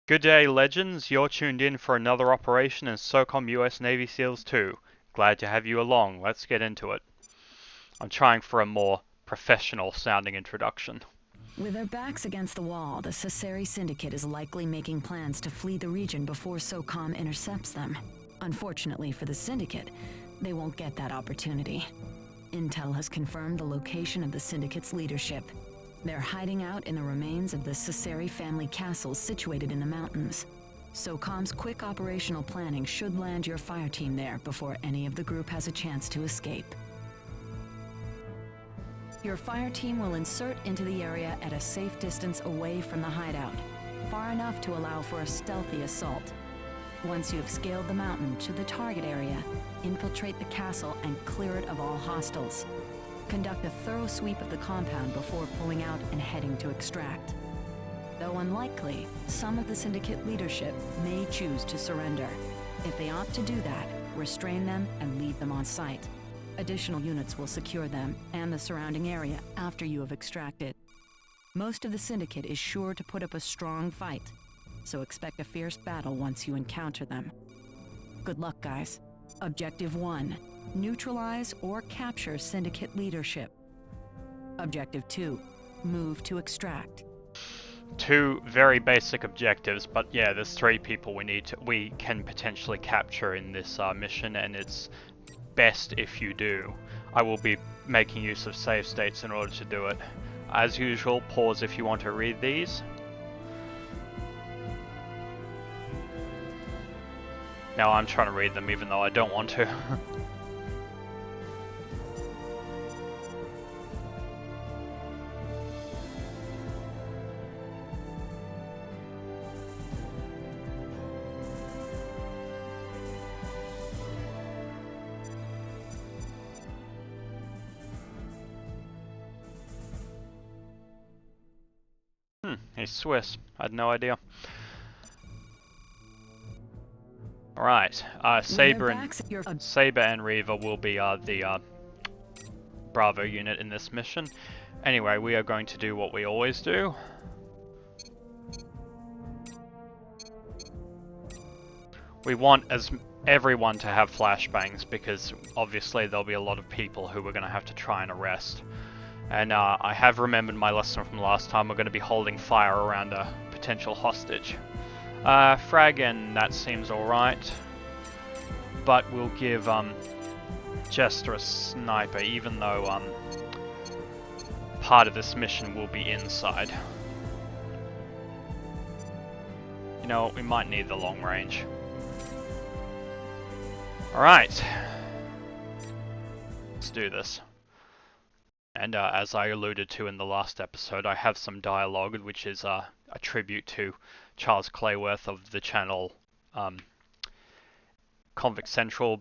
Good day, legends. You're tuned in for another operation in SOCOM US Navy SEALs 2. Glad to have you along. Let's get into it. I'm trying for a more professional sounding introduction. With their backs against the wall, the Saseri Syndicate is likely making plans to flee the region before SOCOM intercepts them. Unfortunately for the Syndicate, they won't get that opportunity. Intel has confirmed the location of the Syndicate's leadership. They're hiding out in the remains of the Saseri family castles situated in the mountains. SOCOM's quick operational planning should land your fire team there before any of the group has a chance to escape. Your fire team will insert into the area at a safe distance away from the hideout, far enough to allow for a stealthy assault. Once you have scaled the mountain to the target area, infiltrate the castle and clear it of all hostiles. Conduct a thorough sweep of the compound before pulling out and heading to extract. Though unlikely, some of the Syndicate leadership may choose to surrender. If they opt to do that, restrain them and leave them on site. Additional units will secure them and the surrounding area after you have extracted. Most of the Syndicate is sure to put up a strong fight, so expect a fierce battle once you encounter them. Good luck, guys. Objective 1. Neutralize or capture Syndicate leadership. Objective 2. Move to extract. Two very basic objectives, but yeah, there's three people we can potentially capture in this mission, and it's best if you do. I will be making use of save states in order to do it. As usual, pause if you want to read these. Now I'm trying to read them even though I don't want to. He's Swiss. I had no idea. Alright, Saber and Reaver will be the Bravo unit in this mission. Anyway, we are going to do what we always do. We want everyone to have flashbangs because obviously there'll be a lot of people who we're going to have to try and arrest. And I have remembered my lesson from last time. We're going to be holding fire around a potential hostage. Frag and that seems alright. But we'll give Jester a sniper, even though part of this mission will be inside. You know what, we might need the long range. Alright. Let's do this. And as I alluded to in the last episode, I have some dialogue, which is a tribute to Charles Clayworth of the channel Convict Central,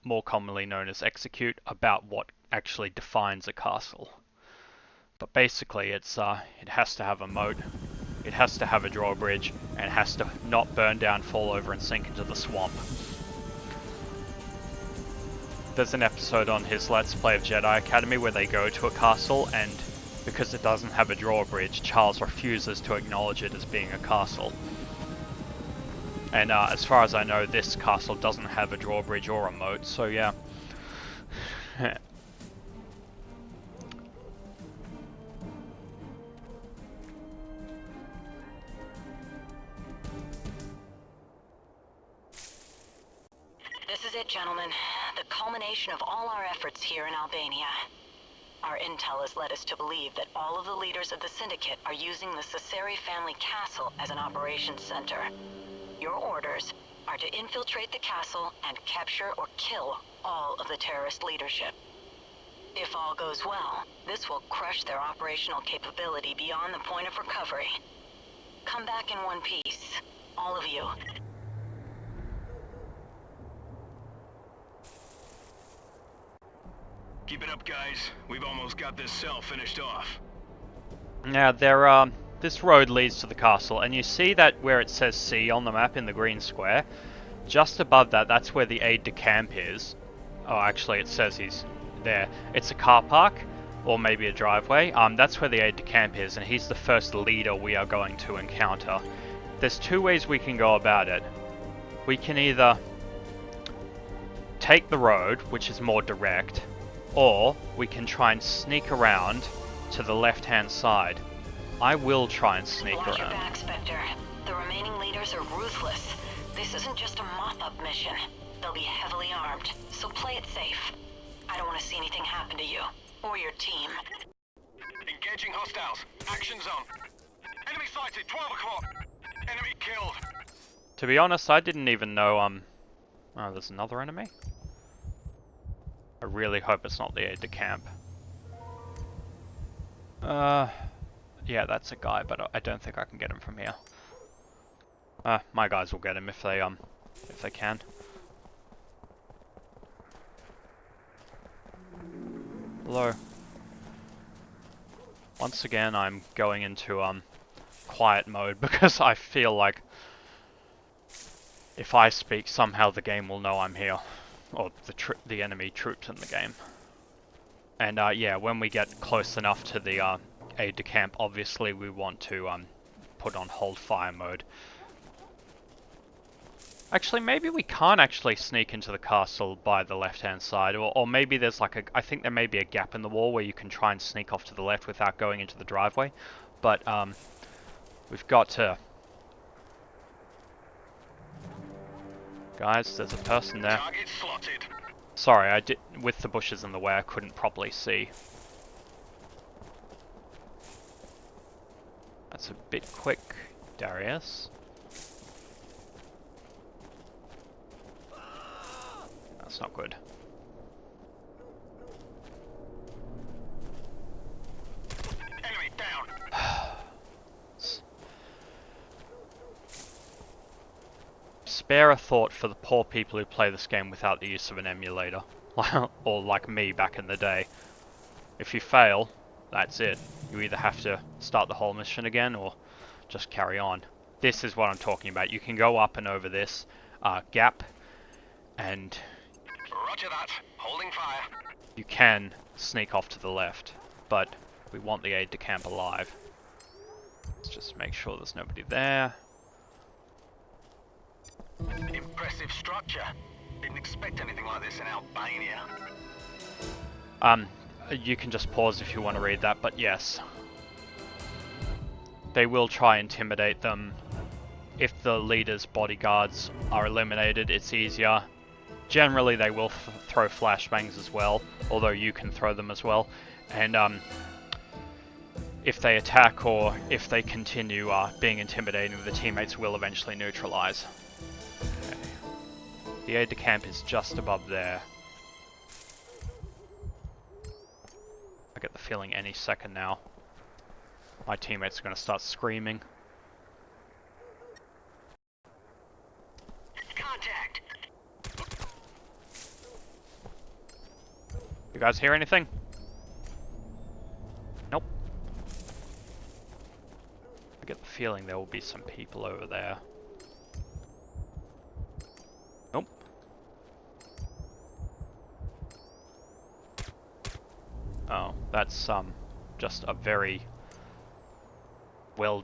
more commonly known as Execute, about what actually defines a castle. But basically, it has to have a moat, it has to have a drawbridge, and it has to not burn down, fall over, and sink into the swamp. There's an episode on his Let's Play of Jedi Academy where they go to a castle, and because it doesn't have a drawbridge, Charles refuses to acknowledge it as being a castle. And as far as I know, this castle doesn't have a drawbridge or a moat, so yeah. This is it, gentlemen. The culmination of all our efforts here in Albania. Our intel has led us to believe that all of the leaders of the Syndicate are using the Saseri family castle as an operations center. Your orders are to infiltrate the castle and capture or kill all of the terrorist leadership. If all goes well, this will crush their operational capability beyond the point of recovery. Come back in one piece, all of you. Keep it up, guys. We've almost got this cell finished off. Now, this road leads to the castle, and you see that where it says C on the map in the green square? Just above that, that's where the aide-de-camp is. Oh, actually, it says he's there. It's a car park, or maybe a driveway. That's where the aide-de-camp is, and he's the first leader we are going to encounter. there's two ways we can go about it. We can either take the road, which is more direct, or we can try and sneak around to the left-hand side. I will try and sneak Watch your around. back, Spectre. The remaining leaders are ruthless. This isn't just a mop-up mission. They'll be heavily armed, so play it safe. I don't want to see anything happen to you, or your team. Engaging hostiles. Action zone. Enemy sighted. 12 o'clock. Enemy killed. To be honest, I didn't even know, oh, there's another enemy? I really hope it's not the aide-de-camp. Yeah, that's a guy, but I don't think I can get him from here. My guys will get him if they can. Hello. Once again, I'm going into, quiet mode because I feel like if I speak, somehow the game will know I'm here. Or the enemy troops in the game. And, yeah, when we get close enough to the, aide-de-camp, obviously we want to, put on hold fire mode. Actually, maybe we can't actually sneak into the castle by the left-hand side, or maybe there's like I think there may be a gap in the wall where you can try and sneak off to the left without going into the driveway. But, we've got to... Guys, there's a person there. Target slotted. Sorry, with the bushes in the way, I couldn't properly see. That's a bit quick, Darius. That's not good. Enemy down. Spare a thought for the poor people who play this game without the use of an emulator. Or like me back in the day. If you fail, that's it. You either have to start the whole mission again or just carry on. This is what I'm talking about. You can go up and over this gap, and Roger that. Holding fire. you can sneak off to the left, but we want the aide-de-camp alive. Let's just make sure there's nobody there. Impressive structure. Didn't expect anything like this in Albania. You can just pause if you want to read that, but yes. They will try and intimidate them. If the leader's bodyguards are eliminated, it's easier. Generally, they will throw flashbangs as well, although you can throw them as well. And if they attack or if they continue being intimidating, the teammates will eventually neutralize. Okay. The aide-de-camp is just above there. I get the feeling any second now my teammates are going to start screaming. Contact. You guys hear anything? Nope. I get the feeling there will be some people over there. Nope. Oh, that's just a very well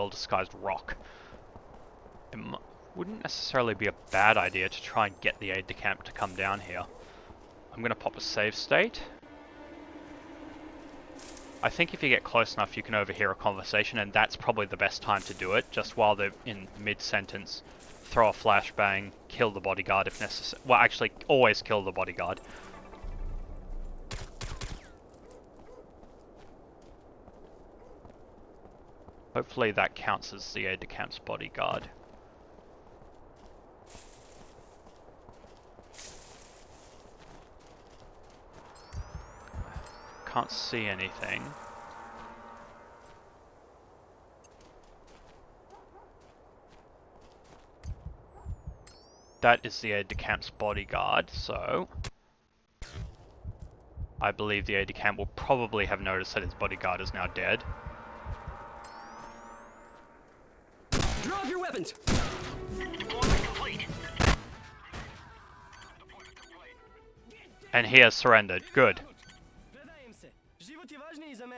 disguised rock. It wouldn't necessarily be a bad idea to try and get the aide-de-camp to come down here. I'm gonna pop a save state. I think if you get close enough you can overhear a conversation, and that's probably the best time to do it, just while they're in mid-sentence. Throw a flashbang, kill the bodyguard if necessary. Well, actually, always kill the bodyguard. Hopefully that counts as the aide-de-camp's bodyguard. Can't see anything. That is the aide-de-camp's bodyguard, so I believe the aide-de-camp will probably have noticed that his bodyguard is now dead. Drop your weapons! Deployment complete. And he has surrendered. Good.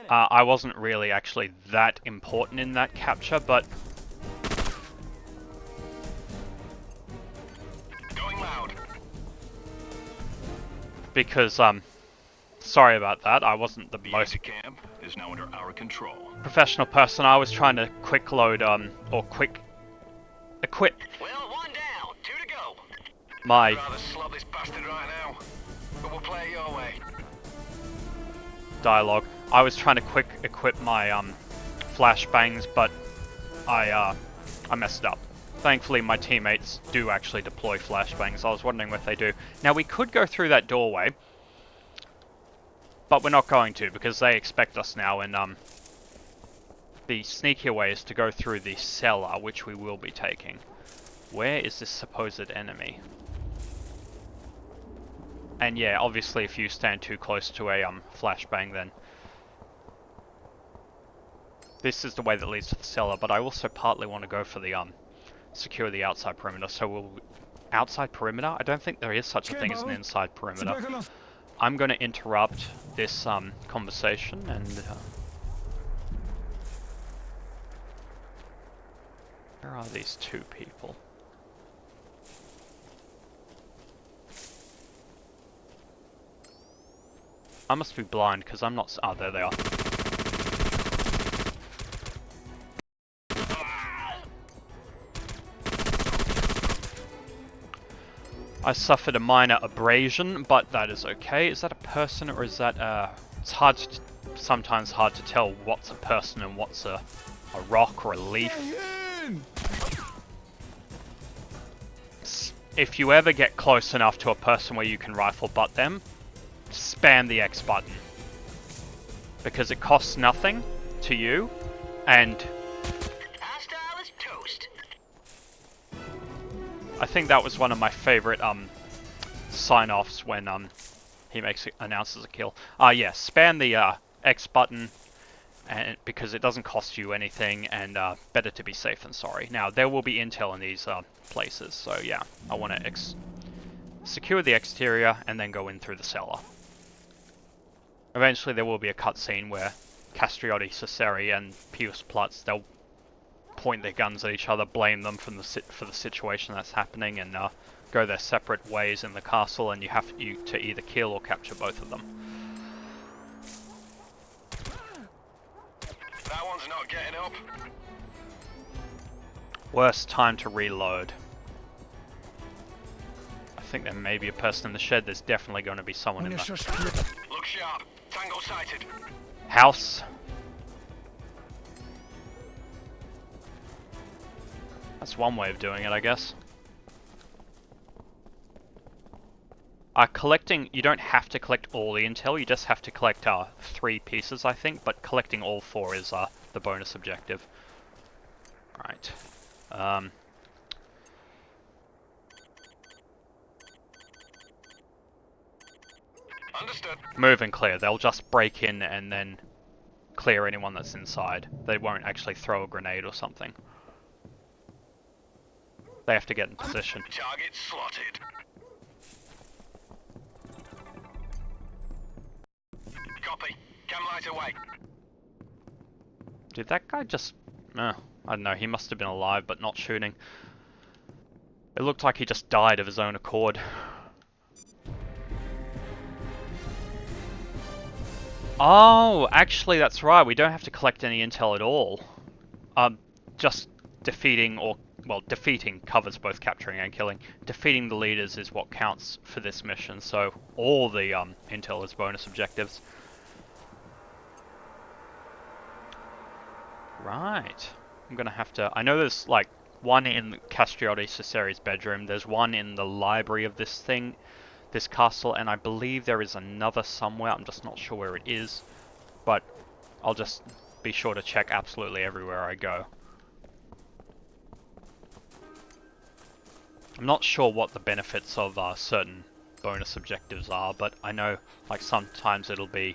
I wasn't really actually that important in that capture, but because, sorry about that, I wasn't the The most camp is now under our control. professional person. I was trying to quick load, or quick equip Well, one down, two to go. my I'd rather slot this bastard right now, but we'll play it your way. dialogue. I was trying to quick equip my, flashbangs, but I messed up. Thankfully, my teammates do actually deploy flashbangs. I was wondering what they do. Now, we could go through that doorway, but we're not going to, because they expect us now, and, the sneakier way is to go through the cellar, which we will be taking. Where is this supposed enemy? And yeah, obviously, if you stand too close to a, flashbang, then this is the way that leads to the cellar, but I also partly want to go for the, secure the outside perimeter, so we'll... Outside perimeter? I don't think there is such a thing as an inside perimeter. I'm going to interrupt this, conversation, and... where are these two people? I must be blind, because I'm not... Oh, there they are. I suffered a minor abrasion, but that is okay. Is that a person or is that it's hard to, sometimes hard to tell what's a person and what's a rock or a leaf. If you ever get close enough to a person where you can rifle butt them, spam the X button. Because it costs nothing to you, and Hostile is toast. I think that was one of my favorite sign-offs when he announces a kill. Yeah, spam the X button, and because it doesn't cost you anything, and better to be safe than sorry. Now there will be intel in these places, so yeah, I want to secure the exterior and then go in through the cellar. Eventually there will be a cutscene where Castriotti, Cesari, and Pius Plutz, they'll point their guns at each other, blame them for the situation that's happening, and go their separate ways in the castle, and you have to either kill or capture both of them. That one's not getting up. Worst time to reload. I think there may be a person in the shed. There's definitely going to be someone in the Look sharp. Tango sighted. house. That's one way of doing it, I guess. Collecting, you don't have to collect all the intel, you just have to collect 3 pieces, I think, but collecting all 4 is the bonus objective. Right. Understood. Move and clear. They'll just break in and then clear anyone that's inside. They won't actually throw a grenade or something. They have to get in position. Target slotted. Copy. Cam light away. Did that guy just... I don't know, he must have been alive but not shooting. It looked like he just died of his own accord. Oh, actually that's right, we don't have to collect any intel at all. Just defeating or... Well, defeating covers both capturing and killing. Defeating the leaders is what counts for this mission, so all the intel is bonus objectives. Right. I'm gonna have to... I know there's like one in Castriotti Cesari's bedroom, there's one in the library of this castle, and I believe there is another somewhere. I'm just not sure where it is, but I'll just be sure to check absolutely everywhere I go. I'm not sure what the benefits of certain bonus objectives are, but I know like sometimes it'll be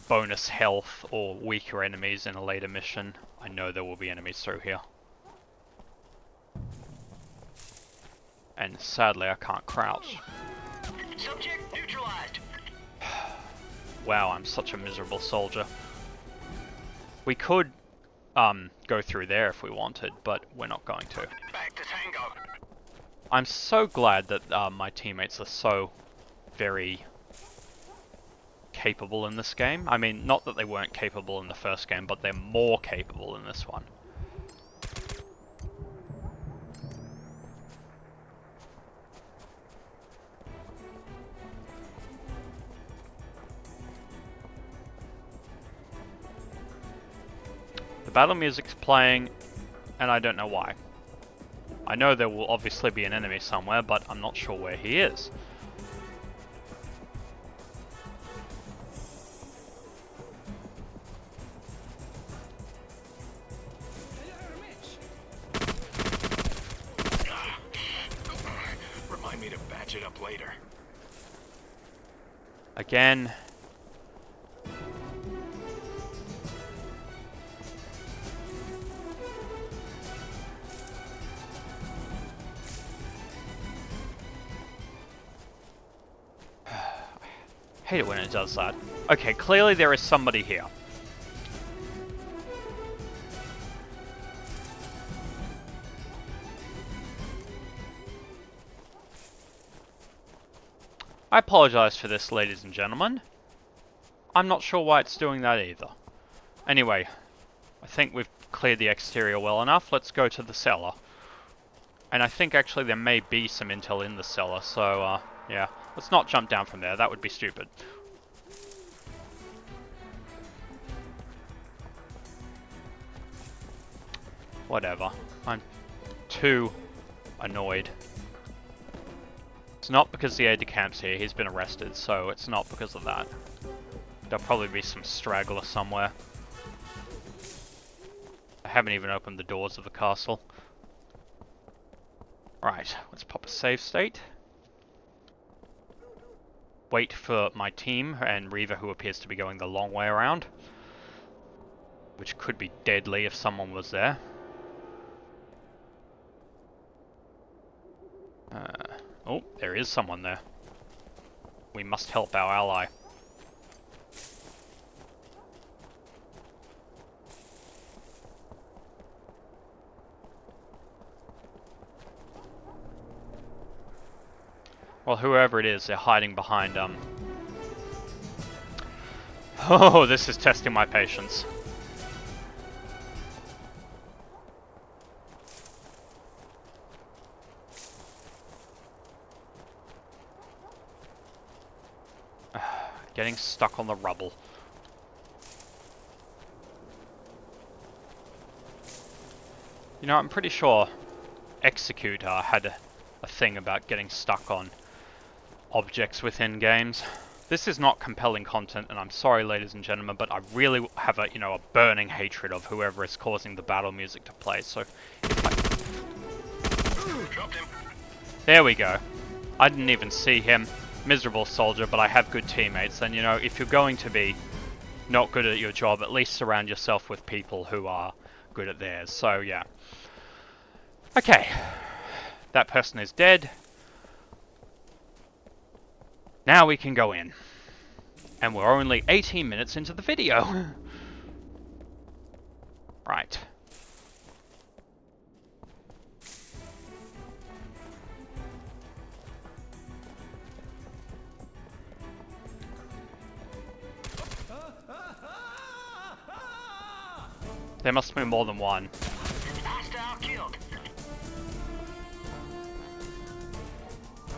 bonus health or weaker enemies in a later mission. I know there will be enemies through here. And sadly I can't crouch. Subject neutralized. Wow, I'm such a miserable soldier. We could go through there if we wanted, but we're not going to. Back to tango. I'm so glad that my teammates are so very capable in this game. I mean, not that they weren't capable in the first game, but they're more capable in this one. The battle music's playing, and I don't know why. I know there will obviously be an enemy somewhere, but I'm not sure where he is. Remind me to batch it up later. Again. I hate it when it does that. Okay, clearly there is somebody here. I apologize for this, ladies and gentlemen. I'm not sure why it's doing that either. Anyway, I think we've cleared the exterior well enough. Let's go to the cellar. And I think actually there may be some intel in the cellar, so yeah. Let's not jump down from there, that would be stupid. Whatever. I'm too annoyed. It's not because the aide-de-camp's here, he's been arrested, so it's not because of that. There'll probably be some straggler somewhere. I haven't even opened the doors of the castle. Right, let's pop a save state. Wait for my team and Reaver, who appears to be going the long way around. Which could be deadly if someone was there. Oh, there is someone there. We must help our ally. Well, whoever it is, they're hiding behind, Oh, this is testing my patience. Getting stuck on the rubble. You know, I'm pretty sure Execute had a thing about getting stuck on objects within games. This is not compelling content, and I'm sorry, ladies and gentlemen, but I really have a, a burning hatred of whoever is causing the battle music to play. So, if I... Dropped him. There we go. I didn't even see him. Miserable soldier, but I have good teammates, and if you're going to be not good at your job, at least surround yourself with people who are good at theirs. So, yeah. Okay. That person is dead. Now we can go in. And we're only 18 minutes into the video. Right. There must be more than one. Hostile killed.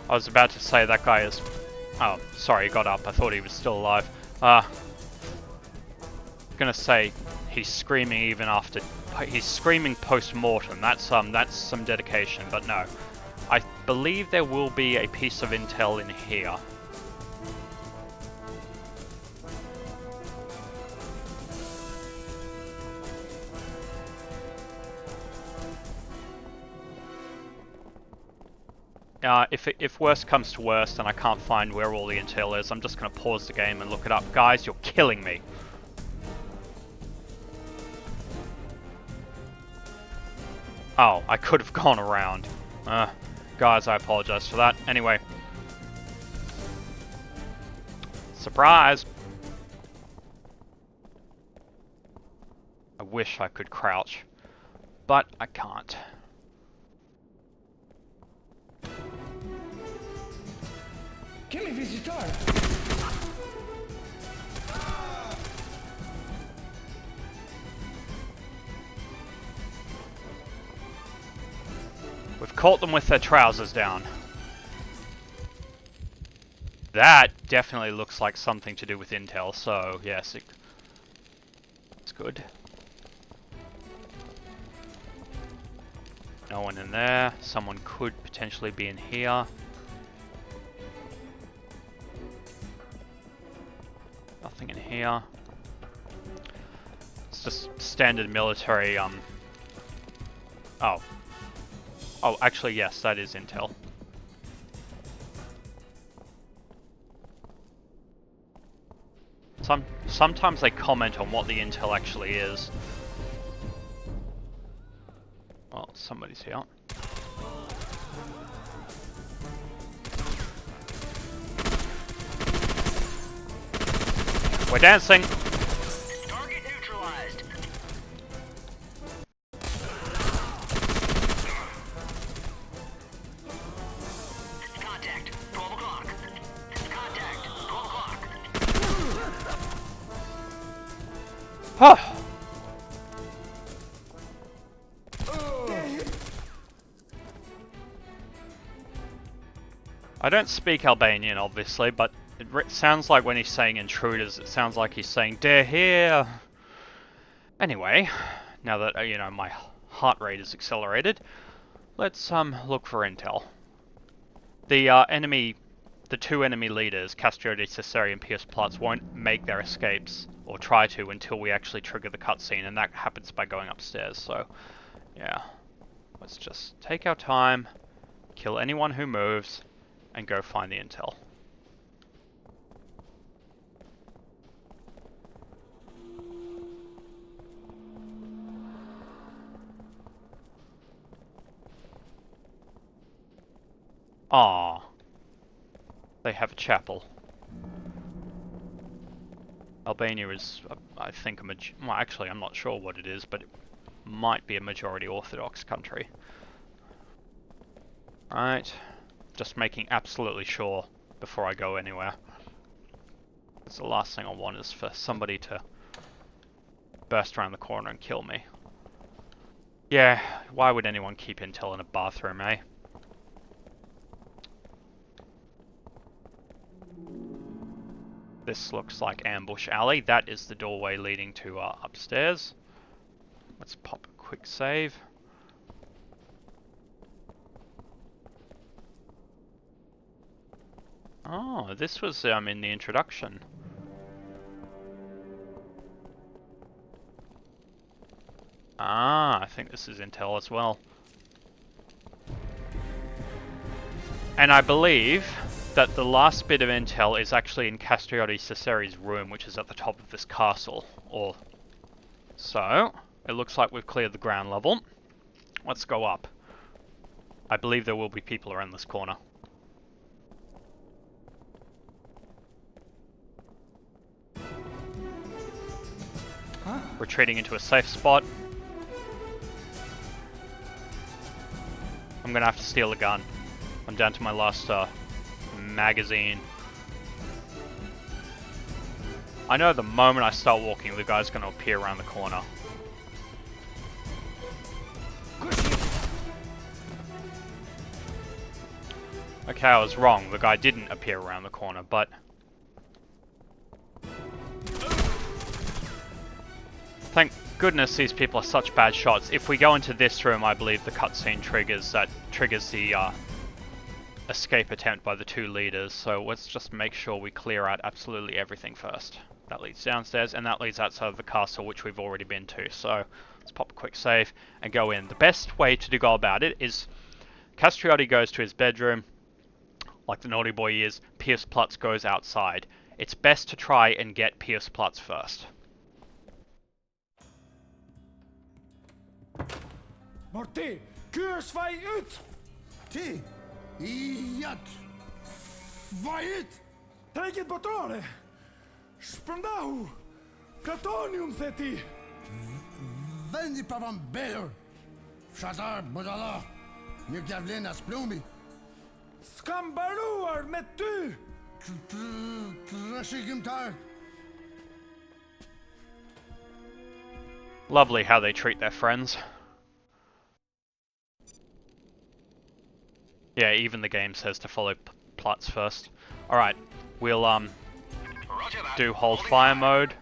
I was about to say that guy is... Oh, sorry, he got up. I thought he was still alive. Gonna say he's screaming even after... He's screaming post-mortem. That's some dedication, but no. I believe there will be a piece of intel in here. If worst comes to worst and I can't find where all the intel is, I'm just going to pause the game and look it up. Guys, you're killing me. Oh, I could have gone around. Guys, I apologize for that. Anyway. Surprise! I wish I could crouch, but I can't. Che mi visitare? We've caught them with their trousers down. That definitely looks like something to do with intel, so yes, it's good. No one in there. Someone could potentially be in here. Nothing in here. It's just standard military, Oh. Oh, actually, yes, that is intel. Sometimes they comment on what the intel actually is. Well, somebody's here. We're dancing! Target neutralized. Contact, 12 o'clock. Contact, 12 o'clock. Huh. I don't speak Albanian, obviously, but it sounds like when he's saying intruders, it sounds like he's saying, "They're here!" Anyway, now that, you know, my heart rate is accelerated, let's, look for intel. The two enemy leaders, Castrioti, Cesare, and Pierce Platz, won't make their escapes, or try to, until we actually trigger the cutscene, and that happens by going upstairs, so, yeah. Let's just take our time, kill anyone who moves, and go find the intel. Ah, they have a chapel. Albania is, I think, well, actually, I'm not sure what it is, but it might be a majority Orthodox country. Right, just making absolutely sure before I go anywhere. Because the last thing I want is for somebody to burst around the corner and kill me. Yeah, why would anyone keep intel in a bathroom, eh? This looks like Ambush Alley. That is the doorway leading to upstairs. Let's pop a quick save. Oh, this was in the introduction. Ah, I think this is intel as well. And I believe that the last bit of intel is actually in Castrioti Cesare's room, which is at the top of this castle. Or so. It looks like we've cleared the ground level. Let's go up. I believe there will be people around this corner. Huh? Retreating into a safe spot. I'm gonna have to steal a gun. I'm down to my last magazine. I know the moment I start walking, the guy's gonna appear around the corner. Okay, I was wrong. The guy didn't appear around the corner, but... Thank goodness these people are such bad shots. If we go into this room, I believe the cutscene triggers the escape attempt by the two leaders. So let's just make sure we clear out absolutely everything first. That leads downstairs, and that leads outside of the castle, which we've already been to. So let's pop a quick save and go in. The best way to go about it is Castrioti goes to his bedroom, like the naughty boy he is. Pierce Platz goes outside. It's best to try and get Pierce Platz first. Morty, kuursvaj ut! Ti, idiot! Vajit! Take it botone! Sprandahu! Platonium theti! Vendi pavam bear! Shatar budala! Nirgavlena splumi! Skambaruar met du! Lovely how they treat their friends. Yeah, even the game says to follow plots first. Alright, we'll Roger that. do hold Holding fire mode.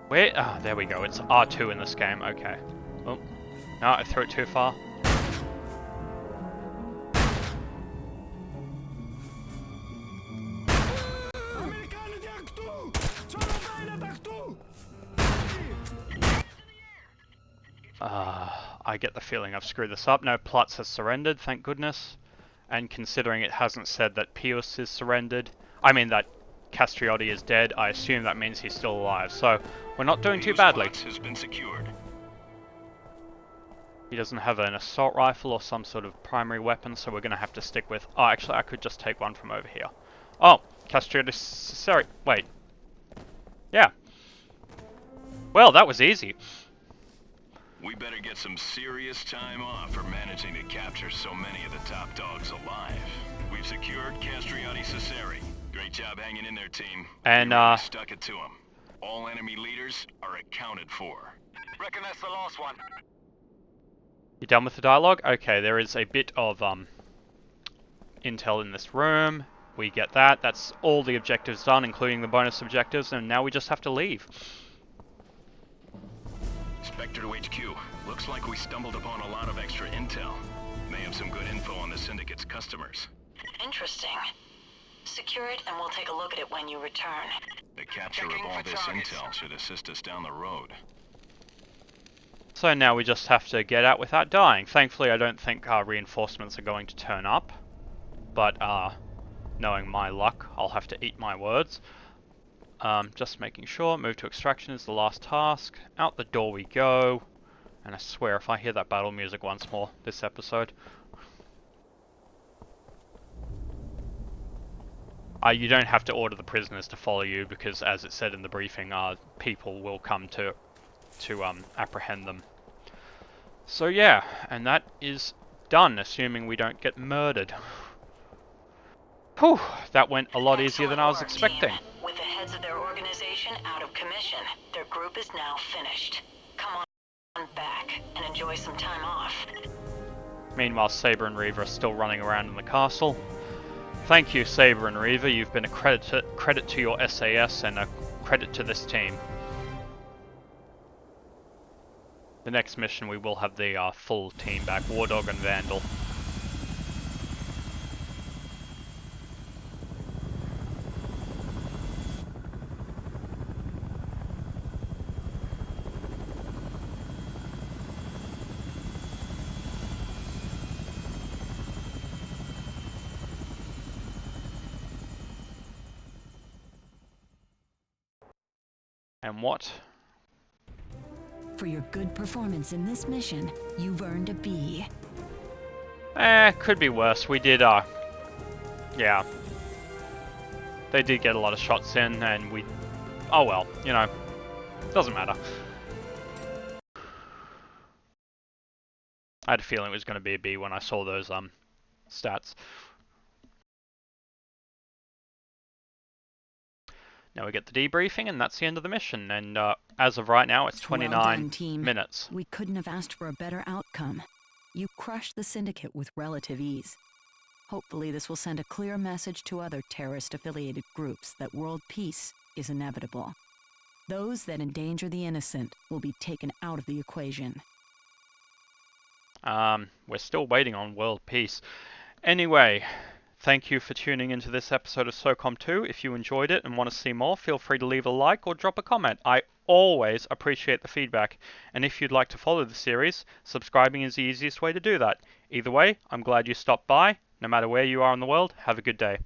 Where? Ah, there we go. It's R2 in this game. Okay. Oh, no, I threw it too far. I get the feeling I've screwed this up. No, Plutz has surrendered, thank goodness. And considering it hasn't said that Pius is surrendered, I mean that Castriotti is dead, I assume that means he's still alive. So, we're not doing too badly. Has been secured. He doesn't have an assault rifle or some sort of primary weapon, so we're going to have to stick with... Oh, actually, I could just take one from over here. Oh, Castriotti... Sorry, wait. Yeah. Well, that was easy. We better get some serious time off for managing to capture so many of the top dogs alive. We've secured Castriotti Cesare. Great job hanging in there, team. And, You really stuck it to him. All enemy leaders are accounted for. Reckon that's the last one. You done with the dialogue? Okay, there is a bit of intel in this room. We get that. That's all the objectives done, including the bonus objectives, and now we just have to leave. Spectre to HQ. Looks like we stumbled upon a lot of extra intel. May have some good info on the Syndicate's customers. Interesting. Secure it and we'll take a look at it when you return. The capture of all this intel should assist us down the road. So now we just have to get out without dying. Thankfully, I don't think our reinforcements are going to turn up. But, knowing my luck, I'll have to eat my words. Just making sure. Move to extraction is the last task. Out the door we go. And I swear, if I hear that battle music once more this episode... you don't have to order the prisoners to follow you, because as it said in the briefing, people will come to apprehend them. So yeah, and that is done, assuming we don't get murdered. Whew, that went a lot easier than I was expecting. With the heads of their organization out of commission, their group is now finished. Come on back and enjoy some time off. Meanwhile, Saber and Reaver are still running around in the castle. Thank you, Saber and Reaver. You've been a credit to your SAS and a credit to this team. The next mission we will have the full team back, Wardog and Vandal. And what? For your good performance in this mission, you've earned a B. Could be worse. We did, yeah. They did get a lot of shots in, and we... Oh well, you know, doesn't matter. I had a feeling it was going to be a B when I saw those, stats. Now we get the debriefing, and that's the end of the mission. And as of right now, it's 29 Well done, team. minutes. We couldn't have asked for a better outcome. You crushed the Syndicate with relative ease. Hopefully this will send a clear message to other terrorist-affiliated groups that world peace is inevitable. Those that endanger the innocent will be taken out of the equation. We're still waiting on world peace. Anyway... Thank you for tuning into this episode of SOCOM 2. If you enjoyed it and want to see more, feel free to leave a like or drop a comment. I always appreciate the feedback. And if you'd like to follow the series, subscribing is the easiest way to do that. Either way, I'm glad you stopped by. No matter where you are in the world, have a good day.